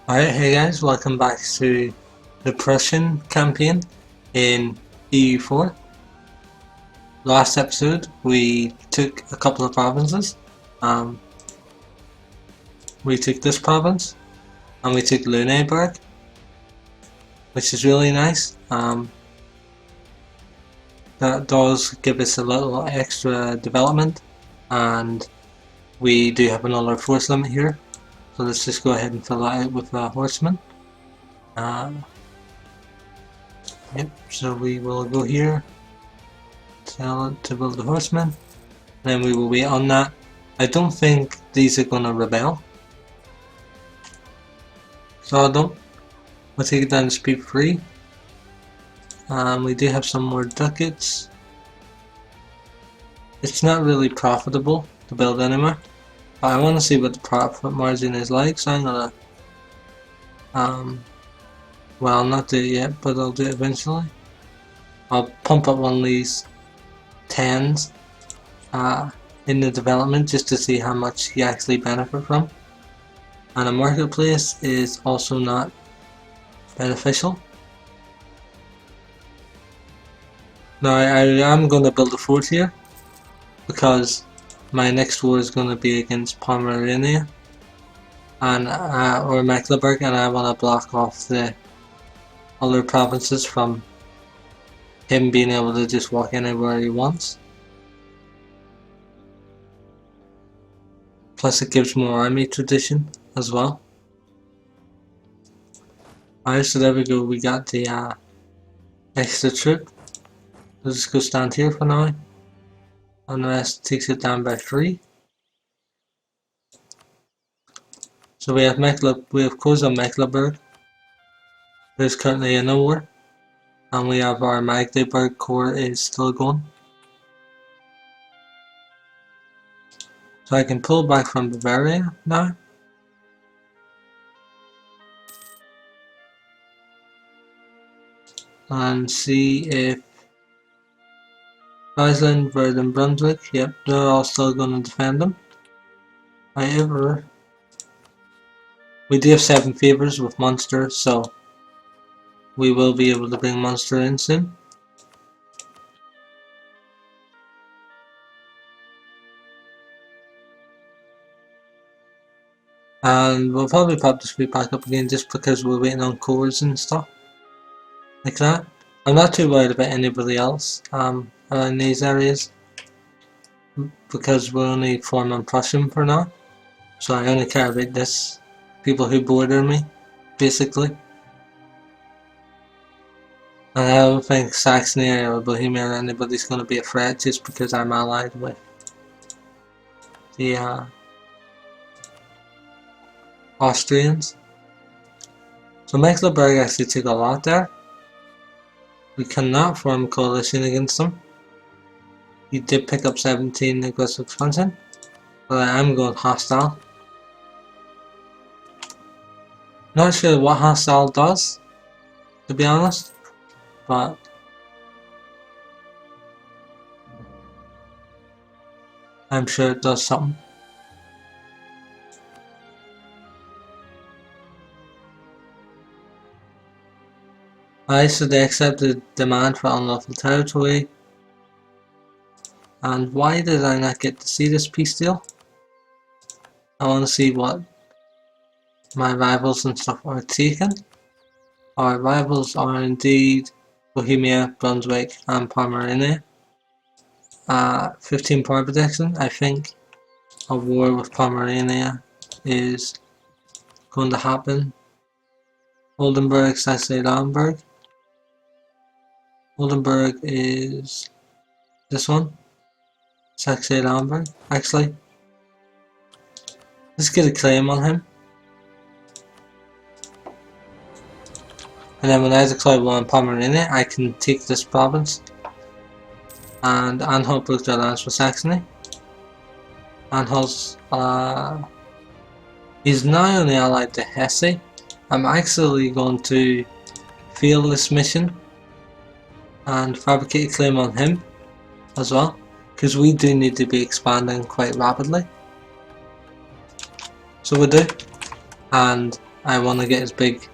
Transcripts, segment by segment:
Alright, hey guys, welcome back to the Prussian campaign in EU4. Last episode we took a couple of provinces. We took this province and we took Lüneburg, which is really nice. That does give us a little extra development, and we do have another force limit here. So let's just go ahead and fill that out with a horseman. Yep, so we will go here, tell it to build the horseman, then we will wait on that. I don't think these are going to rebel, so we'll take it down to speed 3. We do have some more ducats. It's not really profitable to build anymore, but I want to see what the profit margin is like, so I'm gonna well, I'll not do it yet, but I'll do it eventually. I'll pump up one of these 10s in the development just to see how much you actually benefit from. And a marketplace is also not beneficial. Now I am going to build a fort here because my next war is going to be against Pomerania and or Mecklenburg, and I want to block off the other provinces from him being able to just walk anywhere he wants. Plus it gives more army tradition as well. Alright, so there we go, we got the extra troop. We'll just go stand here for now, and the rest takes it down by 3. So we have Koza Mecklenburg. There's currently a war, and we have our Magdeburg Corps is still going. So I can pull back from Bavaria now. And see if Friesland, Verden, Brunswick, yep, they're all still going to defend them. However, we do have 7 favours with Munster, so we will be able to bring Munster in soon. And we'll probably pop the speed back up again just because we're waiting on cores and stuff like that. I'm not too worried about anybody else around these areas because we're only forming Prussian for now. So I only care about this, people who border me, basically. And I don't think Saxony or Bohemia or anybody's going to be a threat just because I'm allied with the Austrians. So Mecklenburg actually took a lot there. We cannot form a coalition against them. He did pick up 17 aggressive expansion, but I am going hostile. Not sure what hostile does, to be honest, but I'm sure it does something. Alright, so they accepted demand for unlawful territory. And why did I not get to see this peace deal? I want to see what my rivals and stuff are taking. Our rivals are indeed Bohemia, Brunswick and Pomerania. 15 power protection. I think a war with Pomerania is going to happen. Oldenburg, Saxe-Lauenburg. Oldenburg is this one. Saxe-Lauenburg. Actually, let's get a claim on him. And then when I declare war on Pomerania, I can take this province. And Anhalt broke their lands for Saxony. Anhalt's is now only allied to Hesse. I'm actually going to fail this mission and fabricate a claim on him as well, because we do need to be expanding quite rapidly. So we do, and I want to get as big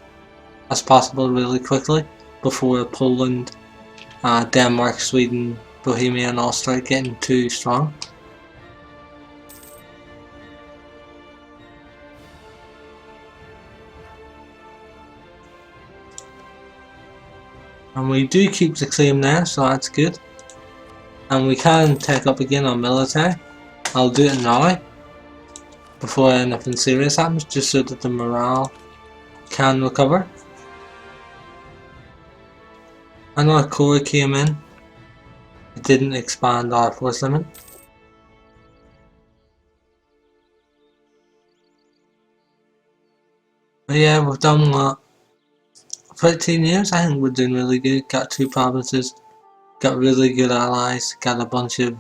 as possible really quickly before Poland, Denmark, Sweden, Bohemia and all start getting too strong. And we do keep the claim there, so that's good. And we can take up again on military. I'll do it now before anything serious happens, just so that the morale can recover. And our core came in. It didn't expand our force limit. But yeah, we've done what? 13 years? I think we're doing really good. Got 2 provinces, got really good allies, got a bunch of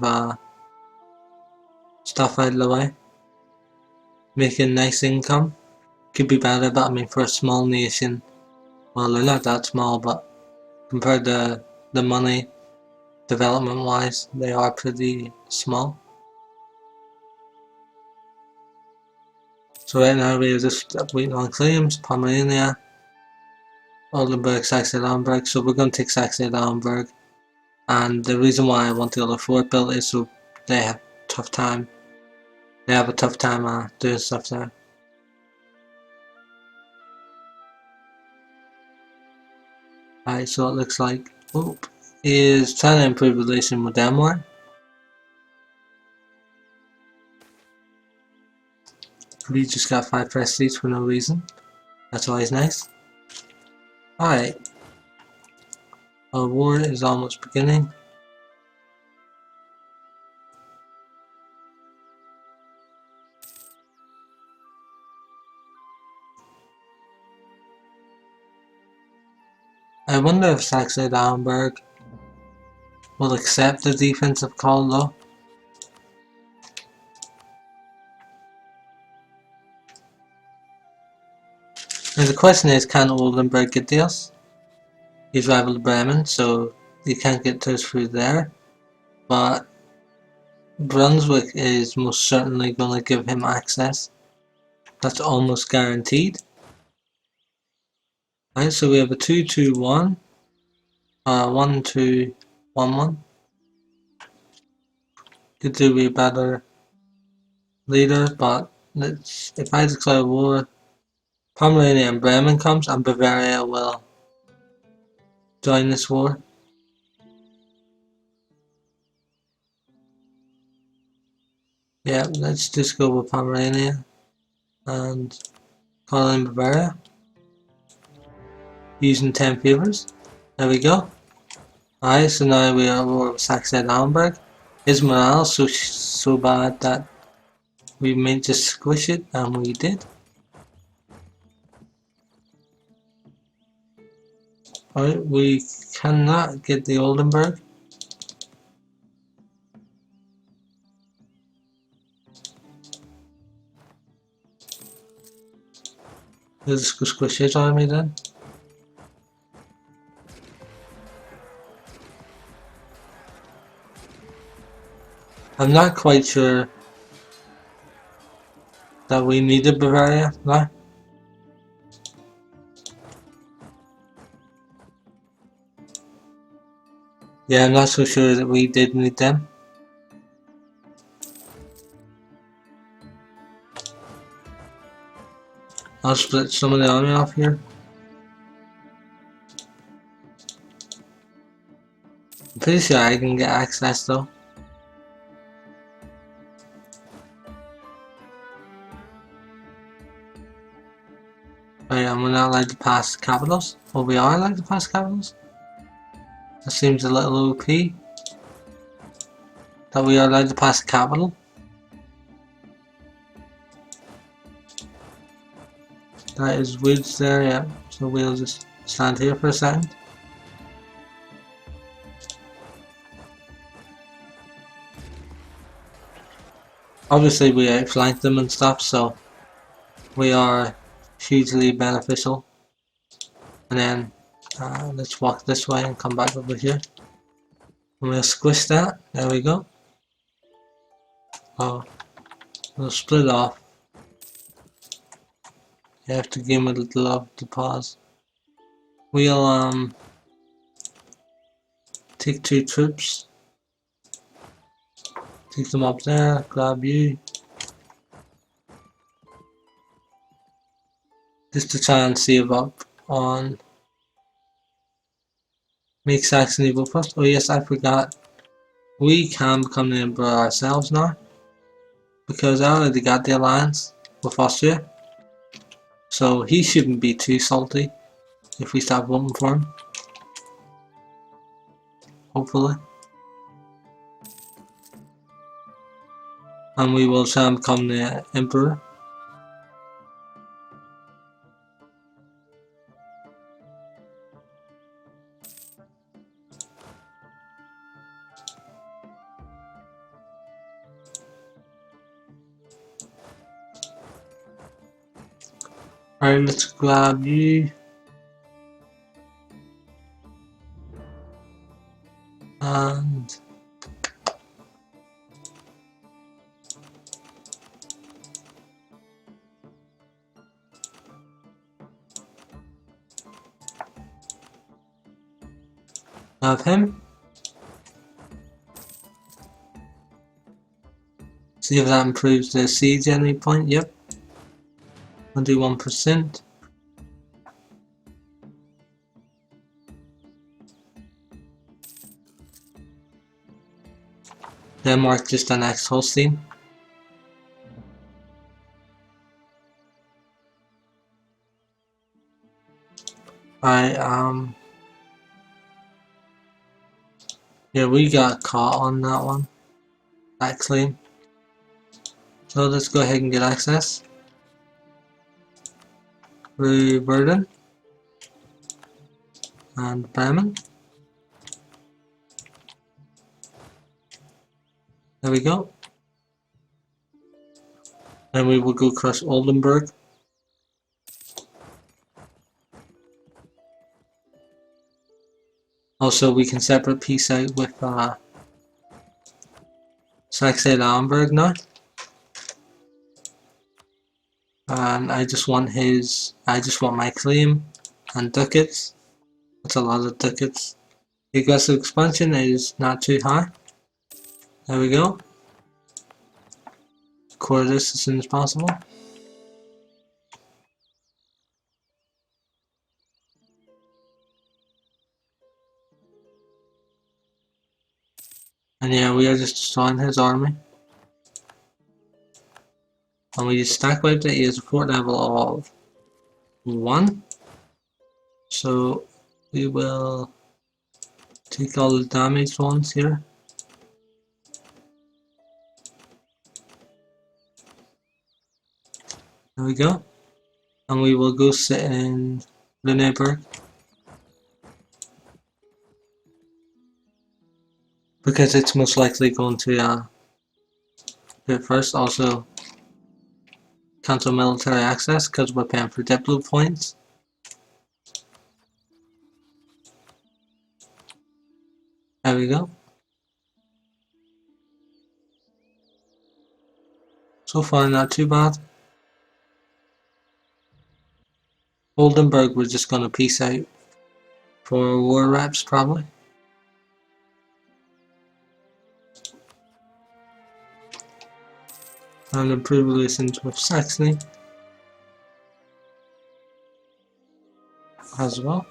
stuff out of the way. Making nice income. Could be better, but I mean, for a small nation, well, they're not that small, but compared to the money, development wise, they are pretty small. So right now we're just waiting on claims. Pomerania, Oldenburg, Saxe-Lauenburg. So we're going to take Saxe-Lauenburg. And the reason why I want the other fort built is so they have a tough time. They have a tough time doing stuff there. Alright, so it looks like is trying to improve relation with Denmark. We just got 5 press seats for no reason. That's always nice. Alright. Our war is almost beginning. I wonder if Saxe-Lauenburg will accept the defensive call though. Now the question is, can Oldenburg get to us? He's rival Bremen, so you can't get to us through there. But Brunswick is most certainly going to give him access. That's almost guaranteed. Right, so we have a 2-2-1. 1-2-1-1. Could do be a better leader, but if I declare war, Pomerania and Bremen comes, and Bavaria will join this war. Yeah, let's just go with Pomerania and call in Bavaria. Using 10 favors. There we go. Alright, so now we are war with Saxe-Lauenburg. His morale so bad that we may just squish it, and we did. Alright, we cannot get the Oldenburg. Let's go squish his army then. I'm not quite sure that we needed Bavaria now. Yeah, I'm not so sure that we did need them. I'll split some of the army off here. I'm pretty sure I can get access though. Right, and we're not allowed to pass capitals. Well, we are allowed to pass capitals. That seems a little OP. That we are allowed to pass capital. That is woods there, yeah. So we'll just stand here for a second. Obviously we outflanked them and stuff, so we are hugely beneficial. And then let's walk this way and come back over here. And we'll squish that. There we go. Oh, we'll split off You have to give him a little love to pause. We'll take 2 troops. Take them up there, grab you. Just to try and save up on make Saxony go first. Oh yes, I forgot. We can become the Emperor ourselves now. Because I already got the alliance with Austria. So he shouldn't be too salty if we start voting for him. Hopefully. And we will try and become the Emperor. Alright, let's grab you. And have him. See if that improves the siege enemy point. Yep. 21%. Denmark just annexed Holstein. Yeah, we got caught on that one. That claim. So let's go ahead and get access. Through Verdun and Bremen. There we go. Then we will go crush Oldenburg. Also, we can separate peace out with Saxe-Lauenburg now. And I just want my claim and ducats. That's a lot of ducats. The aggressive expansion is not too high. There we go. Core this as soon as possible. And yeah, we are just destroying his army. And we stack wiped it. He has a fort level of 1. So we will take all the damaged ones here. There we go. And we will go sit in Lüneburg. Because it's most likely going to do it first. Also, cancel military access because we're paying for diplo points. There we go. So far, not too bad. Oldenburg, we're just going to peace out for war reps, probably. And improve relations with Saxony as well.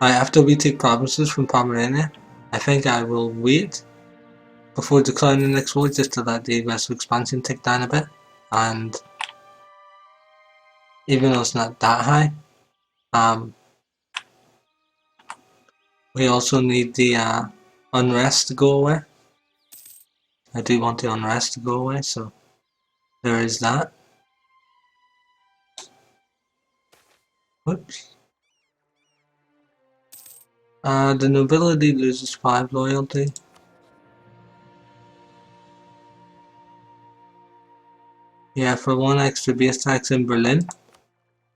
After we take provinces from Pomerania, I think I will wait before declaring the next war just to let the aggressive expansion tick down a bit. And even though it's not that high, we also need the unrest to go away. I do want the unrest to go away, so there is that. Whoops. The nobility loses 5 loyalty. Yeah, for 1 extra base tax in Berlin,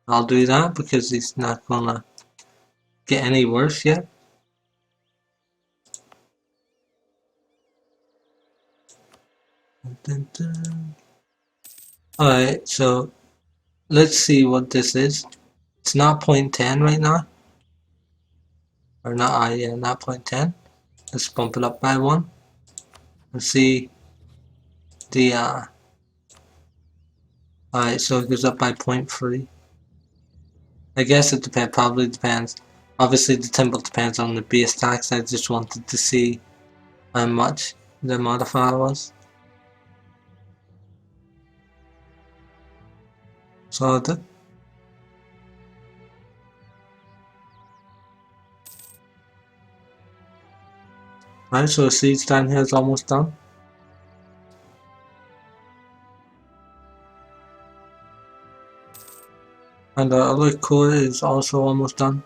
I'll do that because it's not gonna get any worse yet. Alright, so let's see what this is. It's not 0.10 right now. Or not, yeah, not 0.10. Let's bump it up by 1. And see the, alright, so it goes up by 0.3. I guess it probably depends. Obviously the temple depends on the base tax. I just wanted to see how much the modifier was. So I did. Right, so the siege down here is almost done. And the other core is also almost done.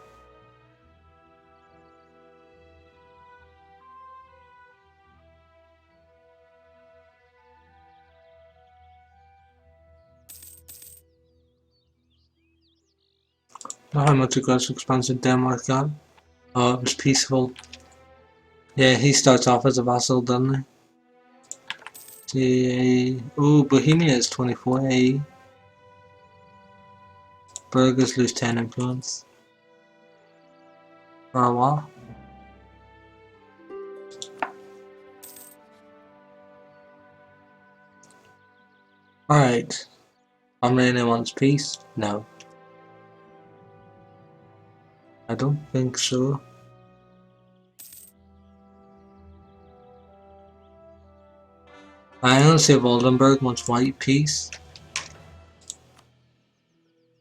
Not how much aggressive expansion Denmark got. Oh, it was peaceful. Yeah, he starts off as a vassal, doesn't he? Oh, Bohemia is 24 AE. Burgers lose 10 influence. For a while. Alright. Armenia wants peace? No. I don't think so. I don't see if Oldenburg wants white peace.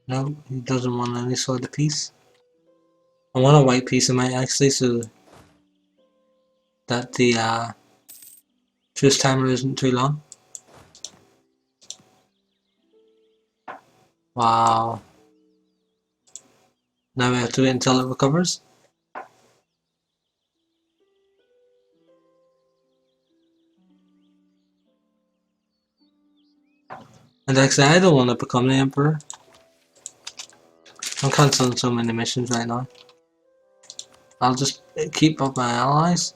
No, he doesn't want any sort of peace. I want a white peace in my actually, so that the truce timer isn't too long. Wow. Now we have to wait until it recovers. And actually I don't want to become the emperor. I'm cancelling so many missions right now. I'll just keep up my allies.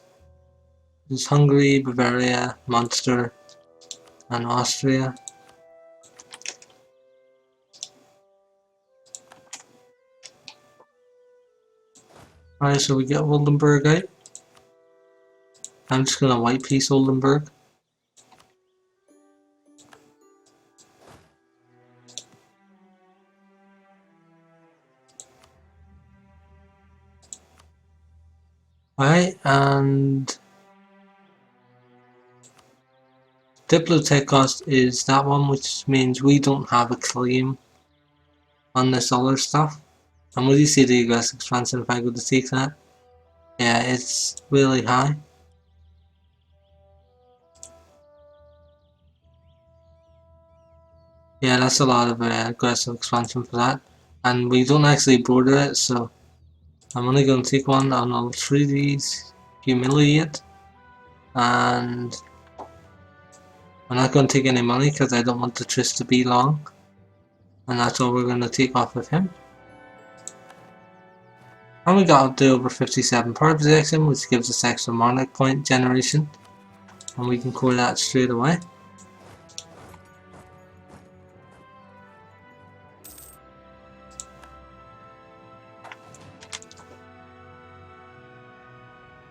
There's Hungary, Bavaria, Munster, and Austria. Alright, so we get Oldenburg out. I'm just gonna white peace Oldenburg. Alright, and Diplotech cost is that one, which means we don't have a claim on this other stuff. And will you see the aggressive expansion if I go to take that? Yeah, it's really high. Yeah, that's a lot of aggressive expansion for that. And we don't actually border it, so I'm only going to take one on all three of these. Humiliate. And I'm not going to take any money because I don't want the truce to be long. And that's all we're going to take off of him. And we got up to over 57 power projection, which gives us extra monarch point generation. And we can core that straight away.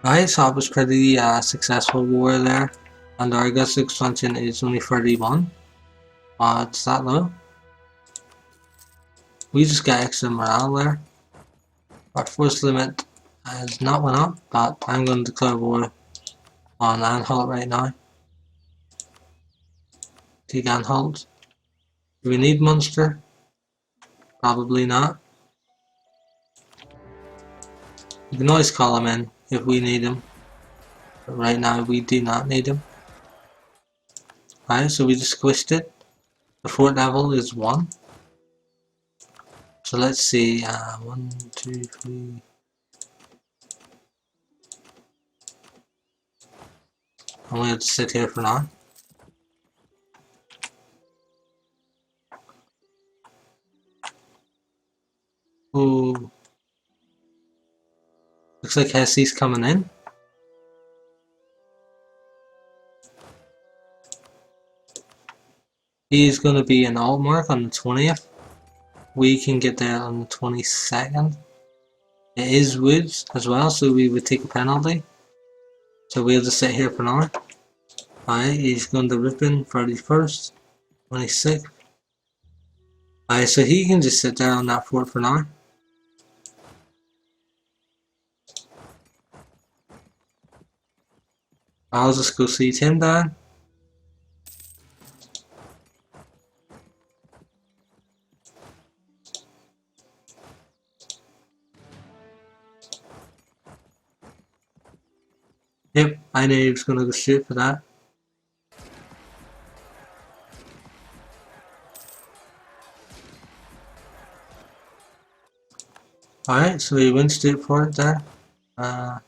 Right, so that was pretty successful war there. And our aggressive expansion is only 31. It's that low. We just get extra morale there. Our force limit has not went up, but I'm going to declare war on Anhalt right now. Take Anhalt. Do we need Munster? Probably not. You can always call him in if we need him. But right now we do not need him. Alright, so we just squished it. The fort level is 1. So let's see, 1, 2, 3. I'm going to have to sit here for now. Ooh. Looks like Hesse's coming in. He's going to be in Altmark on the 20th. We can get there on the 22nd. It is woods as well, so we would take a penalty. So we'll just sit here for now. Alright, he's going to Ripon 31st, 26th. Alright, so he can just sit there on that fort for now. I'll just go siege him down. Yep, I knew he was going to go straight for that. Alright, so he went straight for it there. Let's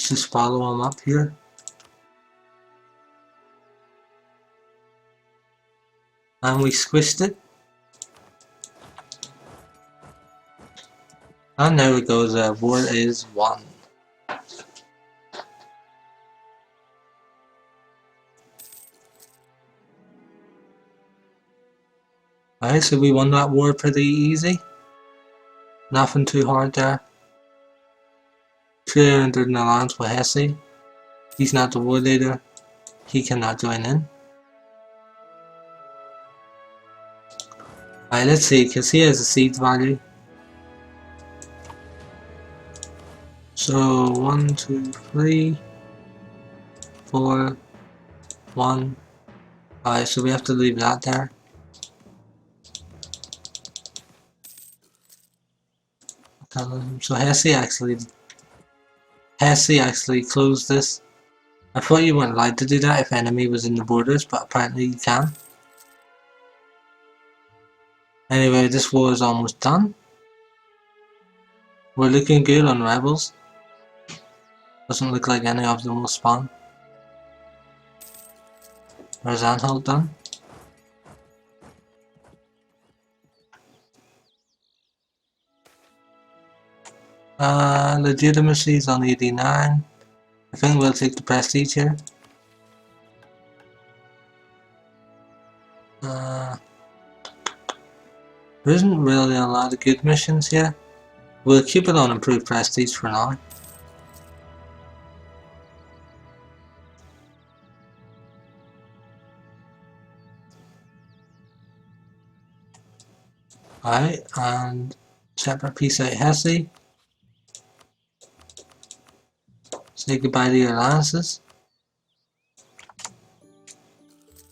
just follow him up here. And we squished it. And there we go, the war is won. Alright, so we won that war pretty easy. Nothing too hard there. Clear entered an alliance with Hesse. He's not the war leader. He cannot join in. Alright, let's see, because he has a siege value. So 1, 2, 3, 4, 1. Alright, so we have to leave that there. So Hesse actually closed this. I thought you weren't allowed to do that if enemy was in the borders, but apparently you can. Anyway, this war is almost done. We're looking good on rebels. Doesn't look like any of them will spawn. There's Anhalt done. Legitimacy is on 89. I think we'll take the prestige here. There isn't really a lot of good missions here. We'll keep it on improved prestige for now. Alright, and separate peace out Hesse. Say goodbye to your alliances.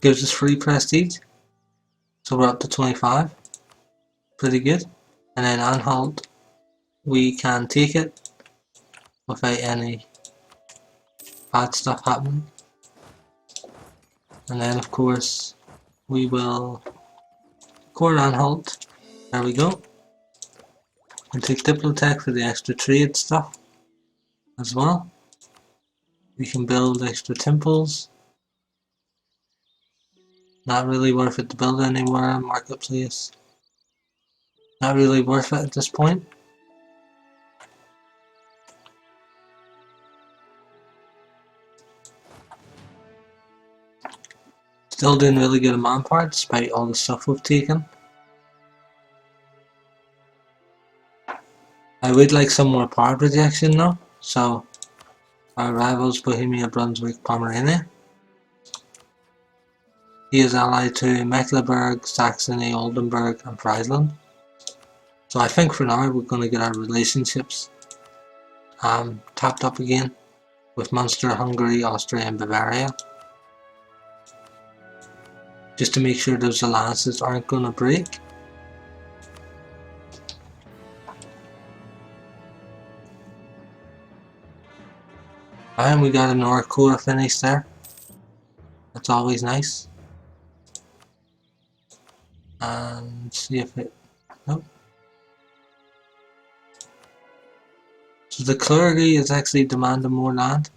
Gives us free prestige. So we're up to 25. Pretty good. And then Anhalt, we can take it without any bad stuff happening. And then of course we will core Anhalt. There we go. And take Diplotech for the extra trade stuff as well. We can build extra temples. Not really worth it to build anywhere. Marketplace. Not really worth it at this point. Still doing really good on manpower despite all the stuff we've taken. I would like some more power projection though, so our rivals Bohemia, Brunswick, Pomerania. He is allied to Mecklenburg, Saxony, Oldenburg and Friesland. So I think for now we're going to get our relationships tapped up again with Munster, Hungary, Austria and Bavaria. Just to make sure those alliances aren't going to break. And we got an Core finish there. That's always nice. And see if it... Nope. So the clergy is actually demanding more land.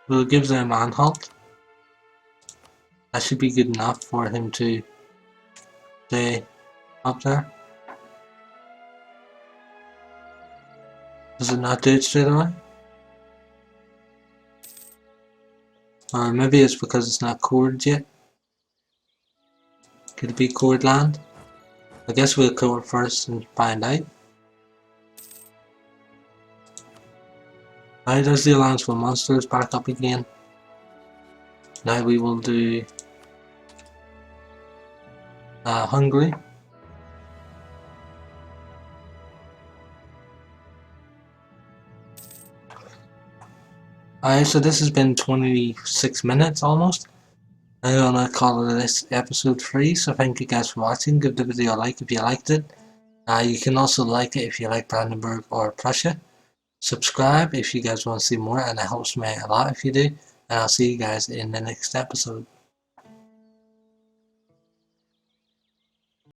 Well, it gives them Anhalt. That should be good enough for him to Stay up there. Does it not do it straight away? Or maybe it's because it's not cored yet. Could it be cored land? I guess we'll core first and find out. Alright, there's the allowance for monsters back up again. Now we will do Hungary. Alright, so this has been 26 minutes almost. I'm gonna call this episode 3, so thank you guys for watching. Give the video a like if you liked it. You can also like it if you like Brandenburg or Prussia. Subscribe if you guys want to see more, and it helps me a lot if you do. And I'll see you guys in the next episode.